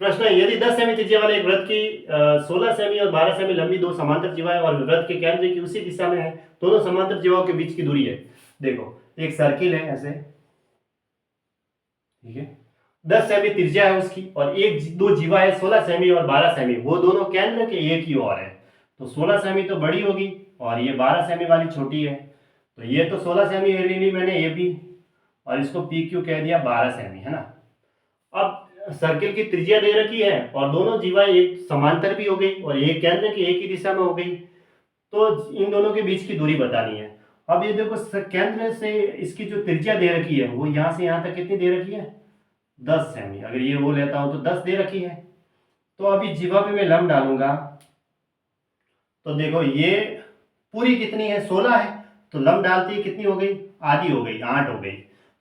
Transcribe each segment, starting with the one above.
प्रश्न है, यदि 10 सेमी त्रिज्या वाले एक वृत्त की 16 सेमी और 12 सेमी लंबी दो समांतर जीवाएं और वृत्त के केंद्र की उसी दिशा में है, दोनों समांतर जीवाओं के बीच की दूरी है। देखो, एक सर्किल है ऐसे, ठीक है, 10 सेमी त्रिज्या है उसकी और एक दो जीवा है 16 सेमी और 12 सेमी, वो दोनों केंद्र के एक ही ओर है। तो 16 सेमी तो बड़ी होगी और ये 12 सेमी वाली छोटी है। तो ये तो 16 सेमी ले ली मैंने ये भी, और इसको पी क्यू कह दिया 12 सेमी, है ना। अब सर्किल की त्रिज्या दे रखी है और दोनों जीवाएं एक समांतर भी हो गई और एक केंद्र की एक ही दिशा में हो गई, तो इन दोनों के बीच की दूरी बतानी है। अब ये देखो, केंद्र से इसकी जो त्रिज्या दे रखी है वो यहां से यहां तक कितनी दे रखी है, 10 सेमी। अगर ये वो लेता हूं तो 10 दे रखी है। तो अभी जीवा पे मैं लंब डालूंगा, तो देखो ये पूरी कितनी है, 16 है, तो लंब डालती है कितनी हो गई, आधी हो गई, 8 हो गई।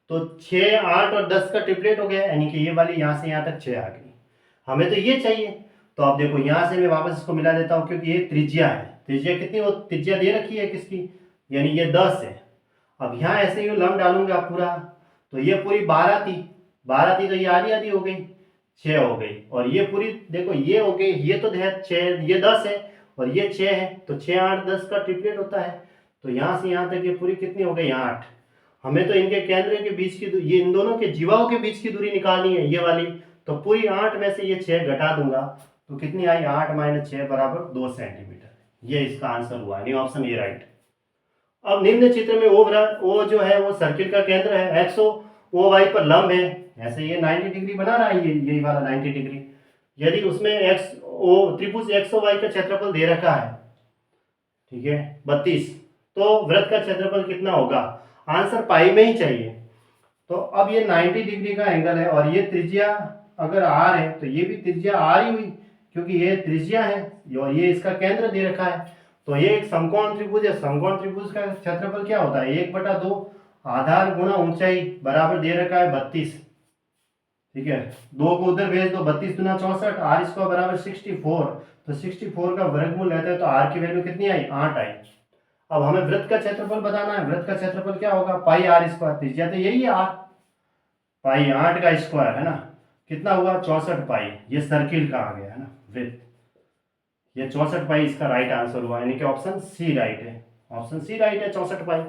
तो 6, 8 और 10 का ट्रिपलेट हो गया, यानी कि ये वाली यहां से यहां तक 6 आ गई। हमें तो ये चाहिए। तो अब देखो, यहां से मैं वापस इसको मिला देता हूं, क्योंकि ये त्रिज्या है। त्रिज्या कितनी, वो त्रिज्या दे रखी है किसकी, यानी ये 10 है। अब यहाँ ऐसे ही लंब डालूंगा पूरा, तो ये पूरी 12 थी, 12 थी तो ये आधी आधी हो गई, 6 हो गई। और ये पूरी देखो ये हो गई, ये तो है 6, ये 10 है और ये 6 है, तो 6, 8, 10 का ट्रिपलेट होता है। तो यहाँ से यहाँ तक ये पूरी कितनी हो गई, 8। हमें तो इनके केंद्र के बीच की, ये इन दोनों के जीवाओं के बीच की दूरी निकालनी है, ये वाली। तो पूरी 8 में से ये 6 घटा दूंगा, तो कितनी आई, 8 - 6 बराबर 2 सेंटीमीटर। ये इसका आंसर हुआ, यानी ऑप्शन ए राइट। अब निम्न चित्र में ओ जो है वो सर्किल का केंद्र है, एक्स ओ वाई पर लंब है। ऐसे ये 90 डिग्री बना रहा है, ये यही वाला 90 डिग्री। यदि उसमें एक्स ओ त्रिभुज एक्स ओ वाई का क्षेत्रफल दे रखा है, ठीक है, 32, तो वृत्त का क्षेत्रफल कितना होगा, आंसर पाई में ही चाहिए। तो अब ये 90 डिग्री का एंगल है और ये त्रिज्या अगर आर है तो ये भी त्रिज्या आर ही हुई, क्योंकि ये त्रिज्या है और ये इसका केंद्र दे रखा है। तो ये एक समकोण त्रिभुज है, समकोण त्रिभुज का क्षेत्रफल क्या होता है, 1/2 आधार गुणा ऊंचाई बराबर दे रखा है 32, ठीक है। 2 को उधर भेज दो, 32 दूना 64, आर स्क्वायर बराबर 64। तो 64 का वर्गमूल लेते हैं तो आर की वैल्यू कितनी आई, 8 आई। अब हमें वृत्त का क्षेत्रफल बताना है, वृत्त का क्षेत्रफल क्या होगा, पाई आर स्क्वायर, त्रिज्या तो यही है आर, पाई 8 का स्क्वायर है ना, कितना हुआ 64 पाई। ये सर्किल का आ गया है ना वृत्त, ये 64 पाई इसका राइट आंसर हुआ, यानी कि ऑप्शन सी राइट है, ऑप्शन सी राइट है, 64 पाई।